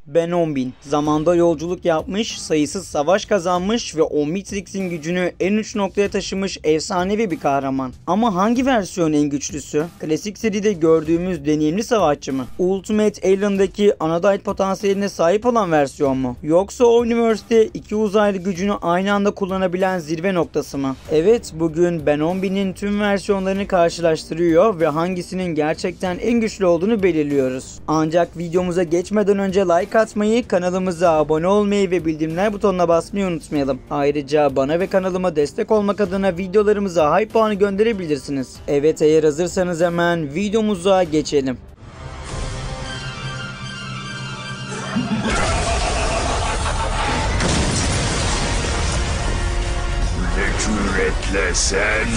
Ben 10.000 zamanda yolculuk yapmış, sayısız savaş kazanmış ve Omnitrix'in gücünü en uç noktaya taşımış efsanevi bir kahraman. Ama hangi versiyon en güçlüsü? Klasik seride gördüğümüz deneyimli savaşçı mı? Ultimate Alien'daki Undyne potansiyeline sahip olan versiyon mu? Yoksa Omniverse'de iki uzaylı gücünü aynı anda kullanabilen zirve noktası mı? Evet, bugün Ben 10.000'in tüm versiyonlarını karşılaştırıyor ve hangisinin gerçekten en güçlü olduğunu belirliyoruz. Ancak videomuza geçmeden önce like atmayı, kanalımıza abone olmayı ve bildirimler butonuna basmayı unutmayalım. Ayrıca bana ve kanalıma destek olmak adına videolarımıza hype puanı gönderebilirsiniz. Evet, eğer hazırsanız hemen videomuza geçelim. Ne cüretle sen?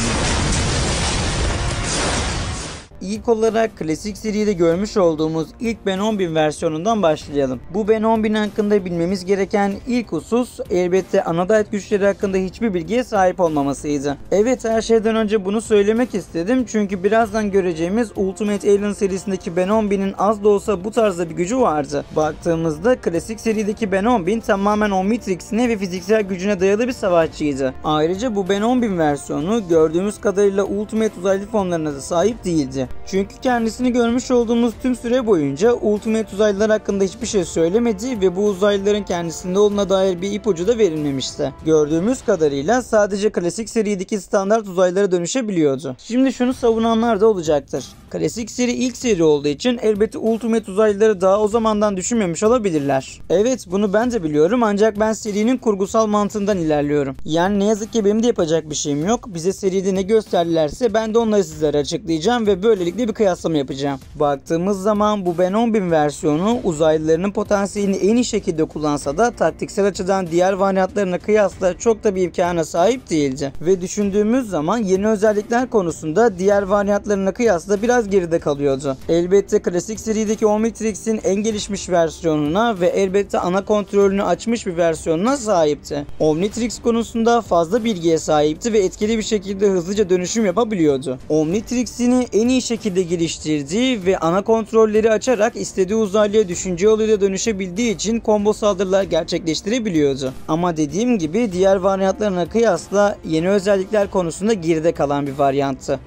İlk olarak klasik seride görmüş olduğumuz ilk Ben 10.000 versiyonundan başlayalım. Bu Ben 10.000 hakkında bilmemiz gereken ilk husus elbette Undyne güçleri hakkında hiçbir bilgiye sahip olmamasıydı. Evet, her şeyden önce bunu söylemek istedim çünkü birazdan göreceğimiz Ultimate Alien serisindeki Ben 10.000'in az da olsa bu tarzda bir gücü vardı. Baktığımızda klasik serideki Ben 10.000 tamamen Omnitrix'ine ve fiziksel gücüne dayalı bir savaşçıydı. Ayrıca bu Ben 10.000 versiyonu gördüğümüz kadarıyla Ultimate uzaylı formlarına da sahip değildi. Çünkü kendisini görmüş olduğumuz tüm süre boyunca Ultimate uzaylılar hakkında hiçbir şey söylemedi ve bu uzaylıların kendisinde olduğuna dair bir ipucu da verilmemişti. Gördüğümüz kadarıyla sadece klasik serideki standart uzaylılara dönüşebiliyordu. Şimdi şunu savunanlar da olacaktır. Klasik seri ilk seri olduğu için elbette Ultimate uzaylıları daha o zamandan düşünmemiş olabilirler. Evet, bunu ben de biliyorum ancak ben serinin kurgusal mantığından ilerliyorum. Yani ne yazık ki benim de yapacak bir şeyim yok. Bize seride ne gösterdilerse ben de onları sizlere açıklayacağım ve böylelikle bir kıyaslama yapacağım. Baktığımız zaman bu Ben 10.000 versiyonu uzaylılarının potansiyelini en iyi şekilde kullansa da taktiksel açıdan diğer varyantlarına kıyasla çok da bir imkana sahip değildi. Ve düşündüğümüz zaman yeni özellikler konusunda diğer varyantlarına kıyasla biraz geride kalıyordu. Elbette klasik serideki Omnitrix'in en gelişmiş versiyonuna ve elbette ana kontrolünü açmış bir versiyonuna sahipti. Omnitrix konusunda fazla bilgiye sahipti ve etkili bir şekilde hızlıca dönüşüm yapabiliyordu. Omnitrix'ini en iyi şekilde geliştirdiği ve ana kontrolleri açarak istediği uzaylıya düşünce yoluyla dönüşebildiği için combo saldırılar gerçekleştirebiliyordu. Ama dediğim gibi diğer varyantlarına kıyasla yeni özellikler konusunda geride kalan bir varyanttı.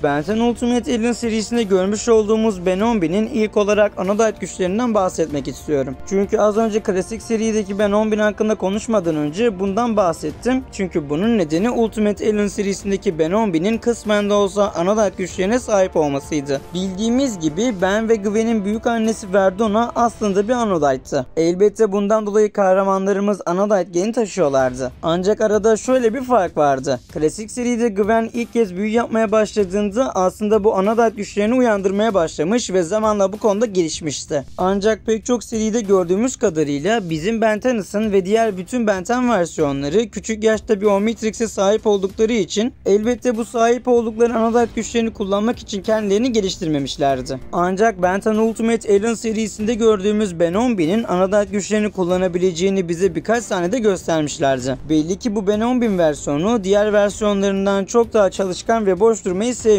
Ben 10 Ultimate Alien serisinde görmüş olduğumuz Ben 10.000'in ilk olarak Undyne güçlerinden bahsetmek istiyorum. Çünkü az önce klasik serideki Ben 10.000 hakkında konuşmadan önce bundan bahsettim. Çünkü bunun nedeni Ultimate Alien serisindeki Ben 10.000'in kısmen de olsa Undyne güçlerine sahip olmasıydı. Bildiğimiz gibi Ben ve Gwen'in büyük annesi Verdona aslında bir Undyne'tı. Elbette bundan dolayı kahramanlarımız Undyne geni taşıyorlardı. Ancak arada şöyle bir fark vardı. Klasik seride Gwen ilk kez büyü yapmaya başladığında aslında bu Undyne güçlerini uyandırmaya başlamış ve zamanla bu konuda gelişmişti. Ancak pek çok seride gördüğümüz kadarıyla bizim Ben 10'ın ve diğer bütün Ben 10 versiyonları küçük yaşta bir Omnitrix'e sahip oldukları için elbette bu sahip oldukları Undyne güçlerini kullanmak için kendilerini geliştirmemişlerdi. Ancak Ben 10 Ultimate Alien serisinde gördüğümüz Ben 10.000'in Undyne güçlerini kullanabileceğini bize birkaç sahnede göstermişlerdi. Belli ki bu Ben 10.000 versiyonu diğer versiyonlarından çok daha çalışkan ve boş durmayı sevmiyor.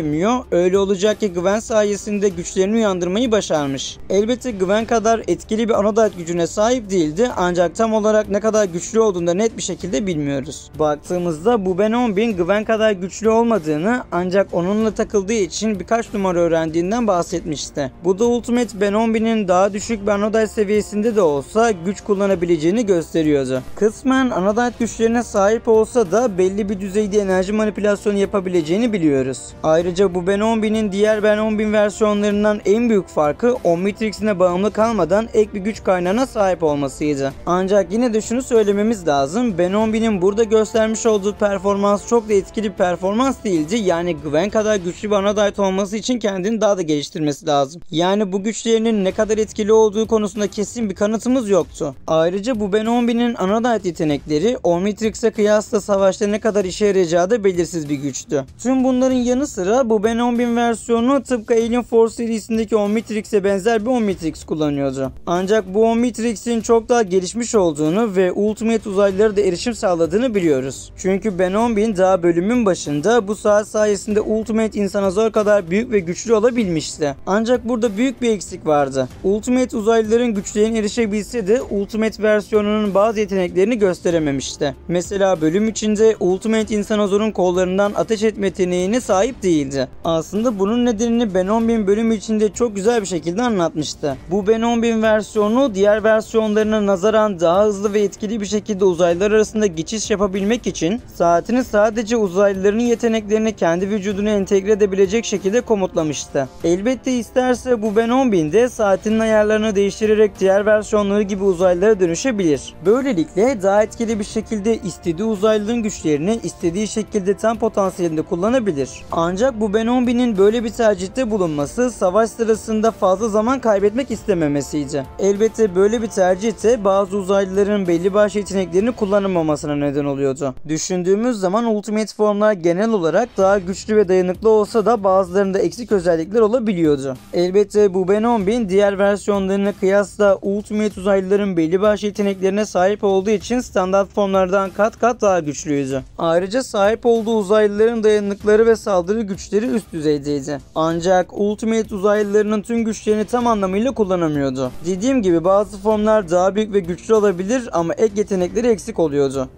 Öyle olacak ki Gwen sayesinde güçlerini uyandırmayı başarmış. Elbette Gwen kadar etkili bir Undyne gücüne sahip değildi ancak tam olarak ne kadar güçlü olduğunu da net bir şekilde bilmiyoruz. Baktığımızda bu Ben 10.000 Gwen kadar güçlü olmadığını ancak onunla takıldığı için birkaç numara öğrendiğinden bahsetmişti. Bu da Ultimate Ben 10.000'in daha düşük bir Undyne seviyesinde de olsa güç kullanabileceğini gösteriyordu. Kısmen Undyne güçlerine sahip olsa da belli bir düzeyde enerji manipülasyonu yapabileceğini biliyoruz. Ayrıca bu Ben 10.000'in diğer Ben 10.000 versiyonlarından en büyük farkı Omnitrix'ine bağımlı kalmadan ek bir güç kaynağına sahip olmasıydı. Ancak yine de şunu söylememiz lazım. Ben 10.000'in burada göstermiş olduğu performans çok da etkili bir performans değildi. Yani Gwen kadar güçlü bir Undyne olması için kendini daha da geliştirmesi lazım. Yani bu güçlerinin ne kadar etkili olduğu konusunda kesin bir kanıtımız yoktu. Ayrıca bu Ben 10.000'in Undyne yetenekleri Omnitrix'e kıyasla savaşta ne kadar işe yarayacağı da belirsiz bir güçtü. Tüm bunların yanı sıra da bu Ben 10.000 versiyonu tıpkı Alien Force serisindeki Omnitrix'e benzer bir Omnitrix kullanıyordu. Ancak bu Omnitrix'in çok daha gelişmiş olduğunu ve Ultimate uzaylılara da erişim sağladığını biliyoruz. Çünkü Ben 10.000 daha bölümün başında bu saat sayesinde Ultimate insanazor kadar büyük ve güçlü olabilmişti. Ancak burada büyük bir eksik vardı. Ultimate uzaylıların güçlerine erişebilse de Ultimate versiyonunun bazı yeteneklerini gösterememişti. Mesela bölüm içinde Ultimate insanazorun kollarından ateş etme yeteneğine sahip değildi. Aslında bunun nedenini Ben 10.000 bölümü içinde çok güzel bir şekilde anlatmıştı. Bu Ben 10.000 versiyonu diğer versiyonlarına nazaran daha hızlı ve etkili bir şekilde uzaylılar arasında geçiş yapabilmek için saatini sadece uzaylıların yeteneklerini kendi vücuduna entegre edebilecek şekilde komutlamıştı. Elbette isterse bu Ben 10.000'de saatinin ayarlarını değiştirerek diğer versiyonları gibi uzaylılara dönüşebilir. Böylelikle daha etkili bir şekilde istediği uzaylının güçlerini istediği şekilde tam potansiyelinde kullanabilir. Ancak bu Ben 10.000'in böyle bir tercihte bulunması savaş sırasında fazla zaman kaybetmek istememesiydi. Elbette böyle bir tercih de bazı uzaylıların belli başlı yeteneklerini kullanamamasına neden oluyordu. Düşündüğümüz zaman Ultimate formlar genel olarak daha güçlü ve dayanıklı olsa da bazılarında eksik özellikler olabiliyordu. Elbette bu Ben 10.000 diğer versiyonlarına kıyasla Ultimate uzaylıların belli başlı yeteneklerine sahip olduğu için standart formlardan kat kat daha güçlüydü. Ayrıca sahip olduğu uzaylıların dayanıkları ve saldırı güçleri üst düzeydeydi. Ancak Ultimate uzaylılarının tüm güçlerini tam anlamıyla kullanamıyordu. Dediğim gibi bazı formlar daha büyük ve güçlü olabilir ama ek yetenekleri eksik oluyordu.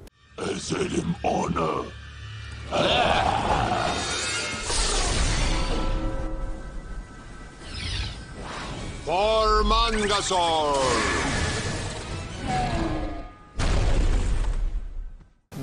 Ezelim onu. Formangasor.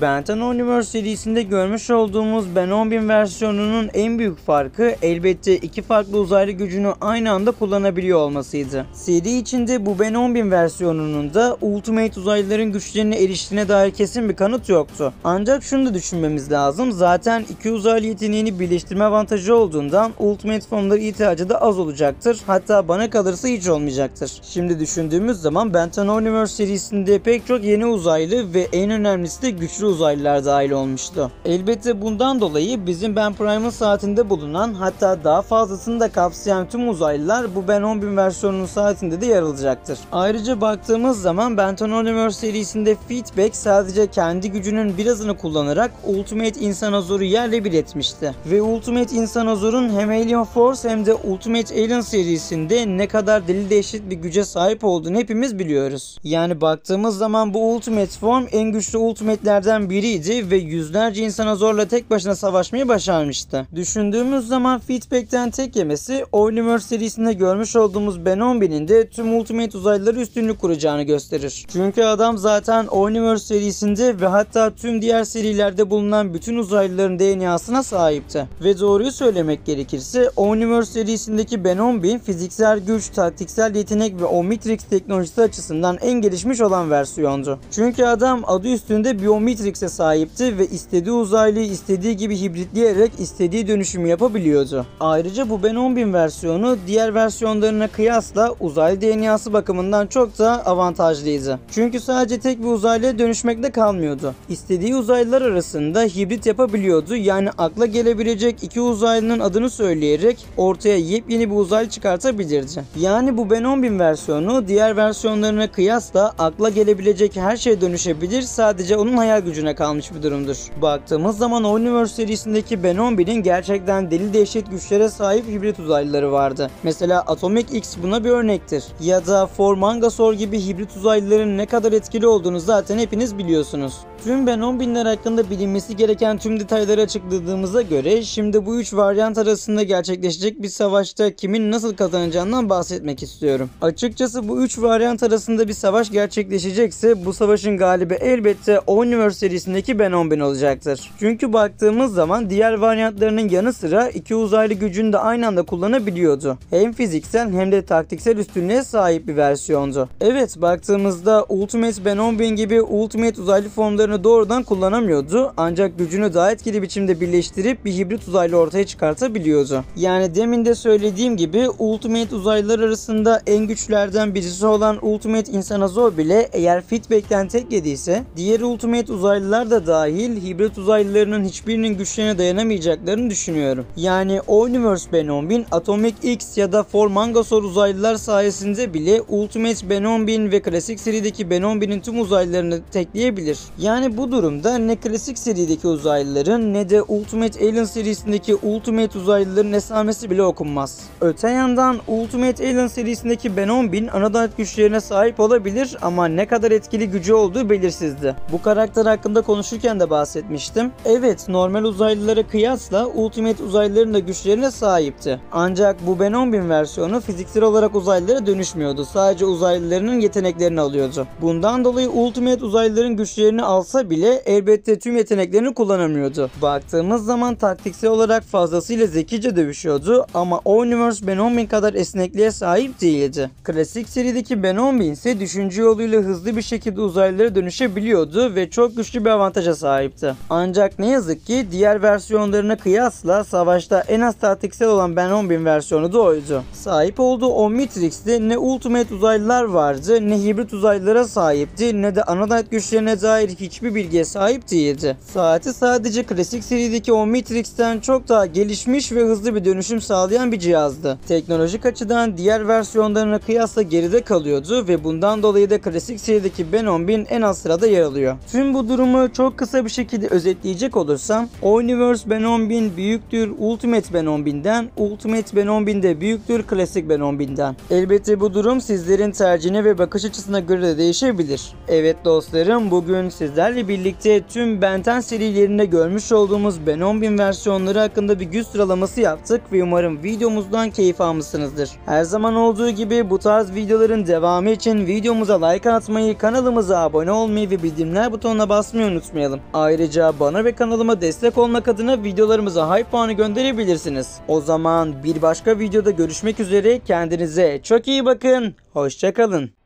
Ben 10 Universe serisinde görmüş olduğumuz Ben 10.000 versiyonunun en büyük farkı elbette iki farklı uzaylı gücünü aynı anda kullanabiliyor olmasıydı. Seri içinde bu Ben 10.000 versiyonunun da Ultimate uzaylıların güçlerine eriştiğine dair kesin bir kanıt yoktu. Ancak şunu da düşünmemiz lazım. Zaten iki uzaylı yeteneğini birleştirme avantajı olduğundan Ultimate formları ihtiyacı da az olacaktır. Hatta bana kalırsa hiç olmayacaktır. Şimdi düşündüğümüz zaman Ben 10 Universe serisinde pek çok yeni uzaylı ve en önemlisi de güçlü uzaylılar dahil olmuştu. Elbette bundan dolayı bizim Ben Prime'ın saatinde bulunan hatta daha fazlasını da kapsayan tüm uzaylılar bu Ben 10.000 versiyonunun saatinde de yer alacaktır. Ayrıca baktığımız zaman Ben 10 Universe serisinde Feedback sadece kendi gücünün birazını kullanarak Ultimate İnsanozor'u yerle bir etmişti. Ve Ultimate İnsanozor'un hem Alien Force hem de Ultimate Alien serisinde ne kadar deli dehşet bir güce sahip olduğunu hepimiz biliyoruz. Yani baktığımız zaman bu Ultimate Form en güçlü Ultimate'lerden biriydi ve yüzlerce insana zorla tek başına savaşmayı başarmıştı. Düşündüğümüz zaman Feedback'ten tek yemesi Universe serisinde görmüş olduğumuz Ben 10.000'in de tüm Ultimate uzaylıları üstünlük kuracağını gösterir. Çünkü adam zaten Universe serisinde ve hatta tüm diğer serilerde bulunan bütün uzaylıların DNA'sına sahipti. Ve doğruyu söylemek gerekirse Universe serisindeki Ben 10.000 fiziksel güç, taktiksel yetenek ve Omnitrix teknolojisi açısından en gelişmiş olan versiyondu. Çünkü adam adı üstünde bir Omnitrix'e sahipti ve istediği uzaylıyı istediği gibi hibritleyerek istediği dönüşümü yapabiliyordu. Ayrıca bu Ben 10.000 versiyonu diğer versiyonlarına kıyasla uzaylı DNA'sı bakımından çok daha avantajlıydı. Çünkü sadece tek bir uzaylıya dönüşmekle kalmıyordu. İstediği uzaylılar arasında hibrit yapabiliyordu. Yani akla gelebilecek iki uzaylının adını söyleyerek ortaya yepyeni bir uzaylı çıkartabilirdi. Yani bu Ben 10.000 versiyonu diğer versiyonlarına kıyasla akla gelebilecek her şeye dönüşebilir. Sadece onun hayal gücüne kalmış bir durumdur. Baktığımız zaman Universe serisindeki Ben 10.000'in gerçekten deli dehşet güçlere sahip hibrit uzaylıları vardı. Mesela Atomic X buna bir örnektir. Ya da Formangasor gibi hibrit uzaylıların ne kadar etkili olduğunu zaten hepiniz biliyorsunuz. Tüm Ben 10.000'ler hakkında bilinmesi gereken tüm detayları açıkladığımıza göre şimdi bu üç varyant arasında gerçekleşecek bir savaşta kimin nasıl kazanacağından bahsetmek istiyorum. Açıkçası bu üç varyant arasında bir savaş gerçekleşecekse bu savaşın galibi elbette Universe serisindeki Ben 10.000 olacaktır. Çünkü baktığımız zaman diğer varyantlarının yanı sıra iki uzaylı gücünü de aynı anda kullanabiliyordu. Hem fiziksel hem de taktiksel üstünlüğe sahip bir versiyondu. Evet, baktığımızda Ultimate Ben 10.000 gibi Ultimate uzaylı formlarını doğrudan kullanamıyordu ancak gücünü daha etkili biçimde birleştirip bir hibrit uzaylı ortaya çıkartabiliyordu. Yani demin de söylediğim gibi Ultimate uzaylılar arasında en güçlerden birisi olan Ultimate İnsanazor bile eğer Feedback'ten tek yediyse diğer Ultimate uzaylı uzaylılar da dahil hibrit uzaylılarının hiçbirinin güçlerine dayanamayacaklarını düşünüyorum. Yani Omniverse Ben 10.000, Atomic X ya da Formangasaur uzaylılar sayesinde bile Ultimate Ben 10.000 ve klasik serideki Ben 10.000'in tüm uzaylılarını tekleyebilir. Yani bu durumda ne klasik serideki uzaylıların ne de Ultimate Alien serisindeki Ultimate uzaylıların esamesi bile okunmaz. Öte yandan Ultimate Alien serisindeki Ben 10.000 Anodite güçlerine sahip olabilir ama ne kadar etkili gücü olduğu belirsizdi. Bu karakter hakkında konuşurken de bahsetmiştim. Evet, normal uzaylılara kıyasla Ultimate uzaylıların da güçlerine sahipti. Ancak bu Ben 10.000 versiyonu fiziksel olarak uzaylılara dönüşmüyordu. Sadece uzaylılarının yeteneklerini alıyordu. Bundan dolayı Ultimate uzaylıların güçlerini alsa bile elbette tüm yeteneklerini kullanamıyordu. Baktığımız zaman taktiksel olarak fazlasıyla zekice dövüşüyordu ama Omniverse Ben 10.000 kadar esnekliğe sahip değildi. Klasik serideki Ben 10.000 ise düşünce yoluyla hızlı bir şekilde uzaylılara dönüşebiliyordu ve çok güçlü bir avantaja sahipti. Ancak ne yazık ki diğer versiyonlarına kıyasla savaşta en az taktiksel olan Ben 10.000 versiyonu da oydu. Sahip olduğu Omnitrix'te ne Ultimate uzaylılar vardı, ne hibrit uzaylılara sahipti, ne de Anodite güçlerine dair hiçbir bilgiye sahip değildi. Saati sadece klasik serideki Omnitrix'ten çok daha gelişmiş ve hızlı bir dönüşüm sağlayan bir cihazdı. Teknolojik açıdan diğer versiyonlarına kıyasla geride kalıyordu ve bundan dolayı da klasik serideki Ben 10.000 en alt sırada yer alıyor. Tüm bu durumu çok kısa bir şekilde özetleyecek olursam, Omniverse Ben 10.000 büyüktür Ultimate Ben 10.000'den, Ultimate Ben 10.000 de büyüktür klasik Ben 10.000'den. Elbette bu durum sizlerin tercihine ve bakış açısına göre de değişebilir. Evet dostlarım, bugün sizlerle birlikte tüm Ben 10 serilerinde görmüş olduğumuz Ben 10.000 versiyonları hakkında bir güç sıralaması yaptık ve umarım videomuzdan keyif almışsınızdır. Her zaman olduğu gibi bu tarz videoların devamı için videomuza like atmayı, kanalımıza abone olmayı ve bildirimler butonuna basmayı unutmayalım. Ayrıca bana ve kanalıma destek olmak adına videolarımıza hype puanı gönderebilirsiniz. O zaman bir başka videoda görüşmek üzere, kendinize çok iyi bakın, hoşça kalın.